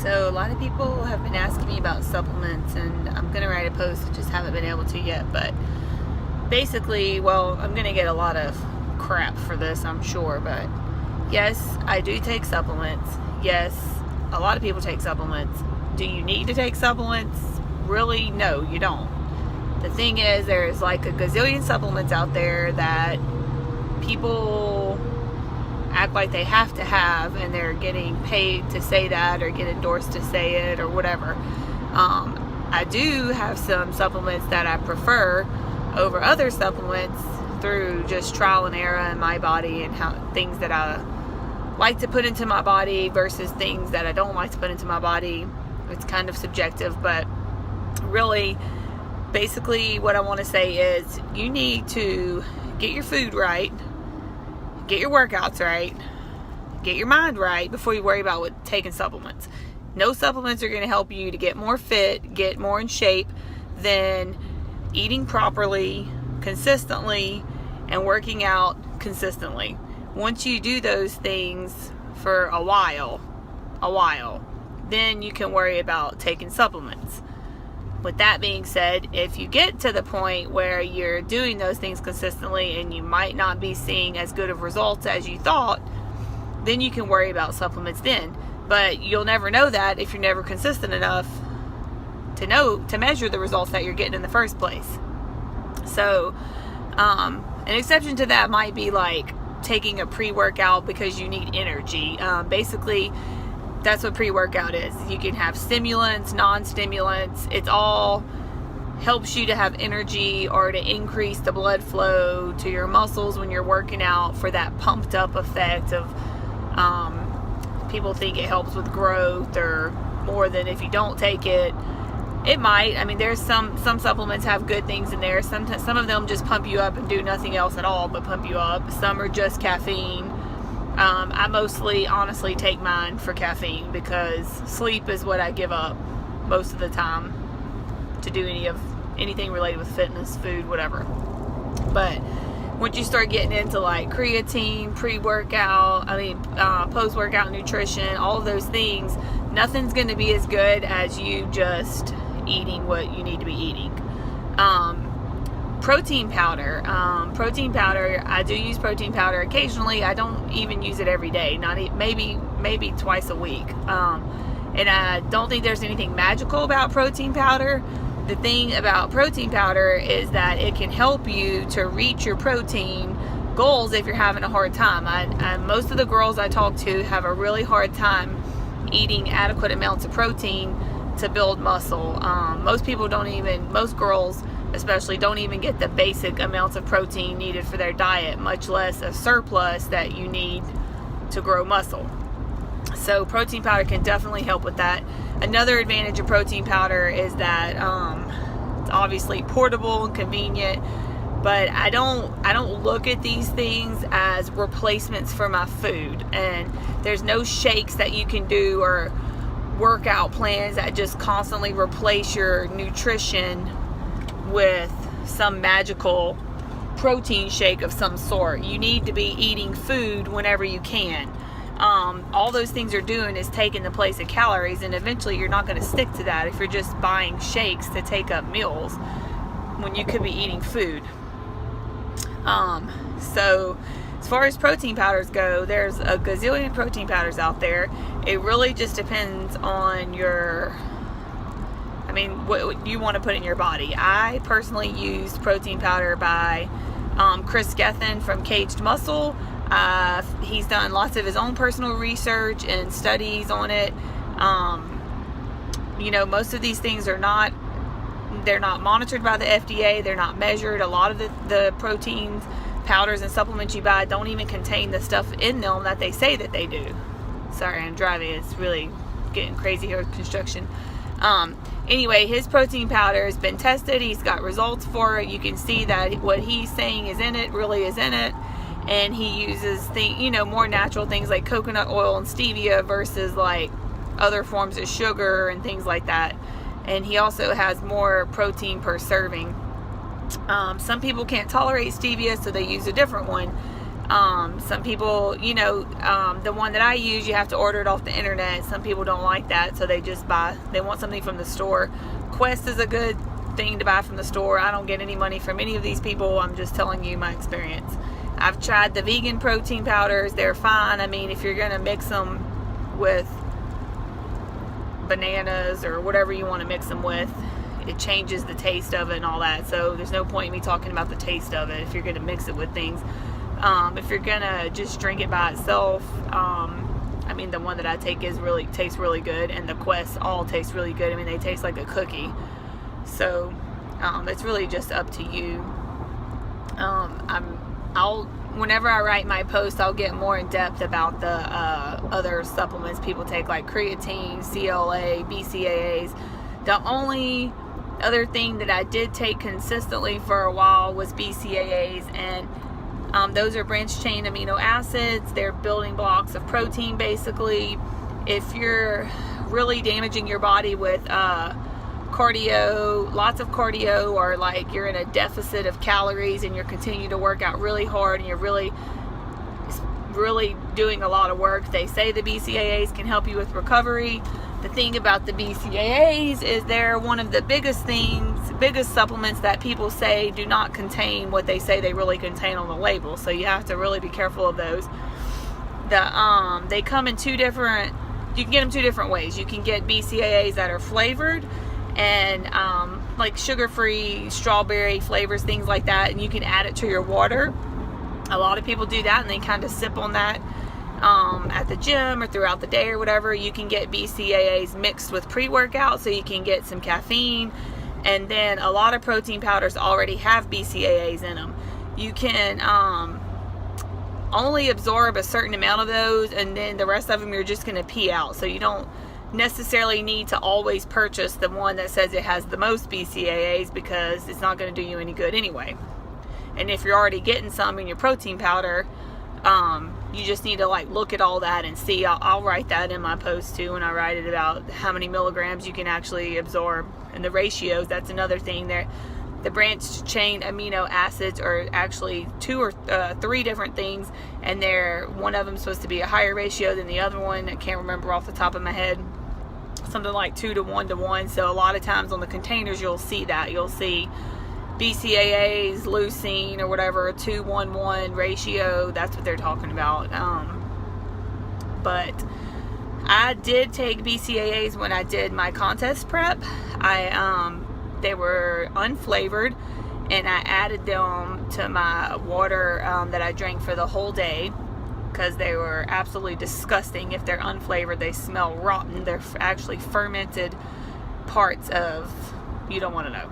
So a lot of people have been asking me about supplements, and I'm going to write a post. I just haven't been able to yet. But basically, well, I'm going to get a lot of crap for this, I'm sure. But yes, I do take supplements. Yes, a lot of people take supplements. Do you need to take supplements? Really, no, you don't. The thing is, there's like a gazillion supplements out there that people act like they have to have, and they're getting paid to say that or get endorsed to say it or whatever. I do have some supplements that I prefer over other supplements through just trial and error in my body, and how things that I like to put into my body versus things that I don't like to put into my body. It's kind of subjective, but really, basically what I want to say is you need to get your food right, get your workouts right, get your mind right before you worry about taking supplements. No supplements are going to help you to get more fit, get more in shape than eating properly, consistently, and working out consistently. Once you do those things for a while, then you can worry about taking supplements. With that being said, if you get to the point where you're doing those things consistently and you might not be seeing as good of results as you thought, then you can worry about supplements then. But you'll never know that if you're never consistent enough to measure the results that you're getting in the first place. So, an exception to that might be like taking a pre-workout because you need energy. Basically, that's what pre-workout is. You can have stimulants, non-stimulants. It all helps you to have energy or to increase the blood flow to your muscles when you're working out for that pumped up effect of, people think it helps with growth or more than if you don't take it. It might. I mean, there's some supplements have good things in there. Some of them just pump you up and do nothing else at all but pump you up. Some are just caffeine. I mostly, honestly, take mine for caffeine because sleep is what I give up most of the time to do anything related with fitness, food, whatever. But once you start getting into like creatine, pre-workout, post-workout nutrition, all of those things, nothing's going to be as good as you just eating what you need to be eating. Protein powder. I do use protein powder occasionally. I don't even use it every day. Maybe twice a week. And I don't think there's anything magical about protein powder. The thing about protein powder is that it can help you to reach your protein goals if you're having a hard time. Most of the girls I talk to have a really hard time eating adequate amounts of protein to build muscle. Most girls especially don't even get the basic amounts of protein needed for their diet, much less a surplus that you need to grow muscle. So protein powder can definitely help with that. Another advantage of protein powder is that it's obviously portable and convenient, but I don't look at these things as replacements for my food. And there's no shakes that you can do or workout plans that just constantly replace your nutrition with some magical protein shake of some sort. You need to be eating food whenever you can. All those things are doing is taking the place of calories, and eventually you're not going to stick to that if you're just buying shakes to take up meals when you could be eating food. So as far as protein powders go, there's a gazillion protein powders out there. It really just depends on what you want to put in your body. I personally use protein powder by Chris Gethin from Caged Muscle. He's done lots of his own personal research and studies on it. Most of these things they're not monitored by the FDA. They're not measured. A lot of the proteins, powders, and supplements you buy don't even contain the stuff in them that they say that they do. Sorry, I'm driving. It's really getting crazy here with construction. Anyway, his protein powder has been tested. He's got results for it. You can see that what he's saying is in it really is in it. And he uses more natural things like coconut oil and stevia versus like other forms of sugar and things like that. And he also has more protein per serving. Some people can't tolerate stevia, so they use a different one. Some people, the one that I use, you have to order it off the internet. Some people don't like that, so they want something from the store. Quest is a good thing to buy from the store. I don't get any money from any of these people. I'm just telling you my experience. I've tried the vegan protein powders. They're fine. I mean, if you're going to mix them with bananas or whatever you want to mix them with, it changes the taste of it and all that. So there's no point in me talking about the taste of it if you're going to mix it with things. If you're going to just drink it by itself, I mean, the one that I take tastes really good, and the Quest all taste really good. I mean, they taste like a cookie. So it's really just up to you. Whenever I write my post, I'll get more in depth about the other supplements people take, like creatine, CLA, BCAAs. The only other thing that I did take consistently for a while was BCAAs, and those are branched chain amino acids. They're building blocks of protein, basically. If you're really damaging your body with cardio, lots of cardio, or like you're in a deficit of calories and you're continuing to work out really hard and you're really doing a lot of work, they say the BCAAs can help you with recovery. The thing about the BCAAs is they're one of the biggest supplements that people say do not contain what they say they really contain on the label. So you have to really be careful of those. They come in you can get them two different ways. You can get BCAAs that are flavored, and like sugar-free, strawberry flavors, things like that, and you can add it to your water. A lot of people do that, and they kind of sip on that at the gym or throughout the day or whatever. You can get BCAAs mixed with pre-workout, so you can get some caffeine. And then a lot of protein powders already have BCAAs in them. You can only absorb a certain amount of those, and then the rest of them you're just going to pee out. So you don't necessarily need to always purchase the one that says it has the most BCAAs, because it's not going to do you any good anyway. And if you're already getting some in your protein powder, you just need to look at all that and see. I'll write that in my post too, when I write it about how many milligrams you can actually absorb and the ratios. That's another thing there. The branched chain amino acids are actually 2 or 3 different things, and one of them is supposed to be a higher ratio than the other one. I can't remember off the top of my head. Something like 2 to 1 to 1. So a lot of times on the containers you'll see that. You'll see BCAAs, leucine, or whatever, 2-1-1 ratio. That's what they're talking about. But I did take BCAAs when I did my contest prep. They were unflavored, and I added them to my water that I drank for the whole day, because they were absolutely disgusting. If they're unflavored, they smell rotten. They're actually fermented parts of, you don't want to know,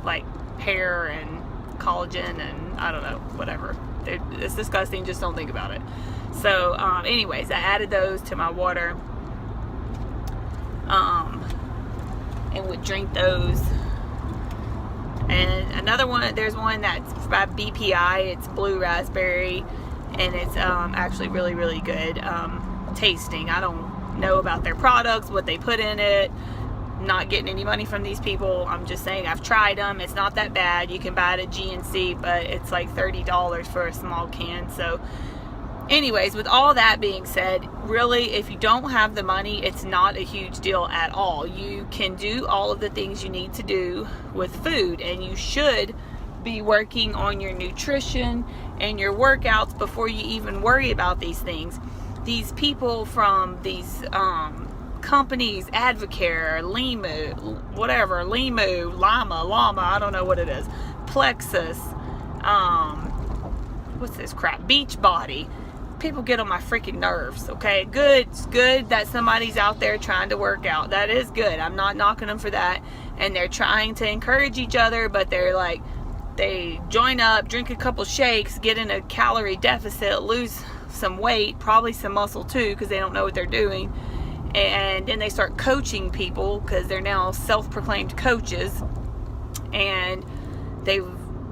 like hair and collagen and I don't know, whatever. It's disgusting. Just don't think about it. So anyways, I added those to my water and would drink those. And another one, there's one that's by BPI. It's blue raspberry, and it's actually really, really good tasting. I don't know about their products, what they put in it. I'm not getting any money from these people. I'm just saying I've tried them. It's not that bad. You can buy it at GNC, but it's like $30 for a small can. So anyways, with all that being said, really, if you don't have the money, it's not a huge deal at all. You can do all of the things you need to do with food, and you should be working on your nutrition and your workouts before you even worry about these things. These people from these companies, Advocare, Llama, I don't know what it is, Plexus, what's this crap, Beachbody. People get on my freaking nerves. Okay, it's good that somebody's out there trying to work out. That is good. I'm not knocking them for that. And they're trying to encourage each other, but they join up, drink a couple shakes, get in a calorie deficit, lose some weight, probably some muscle too, because they don't know what they're doing. And then they start coaching people, because they're now self-proclaimed coaches, and they've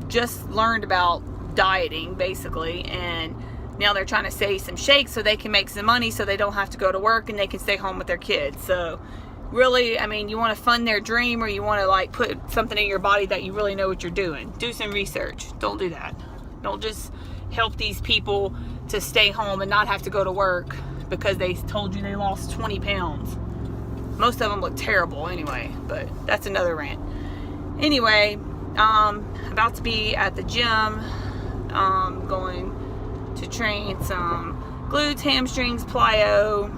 just learned about dieting basically, and now they're trying to save some shakes so they can make some money, so they don't have to go to work and they can stay home with their kids. So really, I mean, you want to fund their dream, or you want to put something in your body that you really know what you're doing. Do some research. Don't do that. Don't just help these people to stay home and not have to go to work because they told you they lost 20 pounds. Most of them look terrible anyway, but that's another rant. Anyway, about to be at the gym, going to train some glutes, hamstrings, plyo,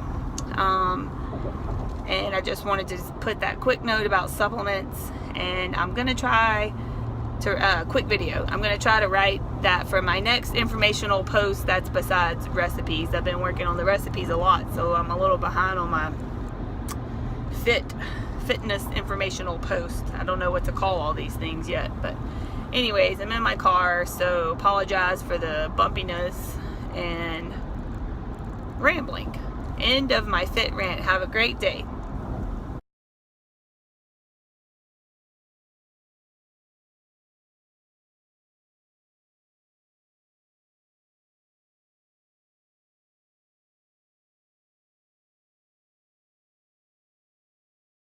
and I just wanted to put that quick note about supplements, and I'm going to try to, quick video, I'm going to try to write that for my next informational post that's besides recipes. I've been working on the recipes a lot, so I'm a little behind on my fitness informational post. I don't know what to call all these things yet, but anyways, I'm in my car, so apologize for the bumpiness and rambling. End of my fit rant. Have a great day.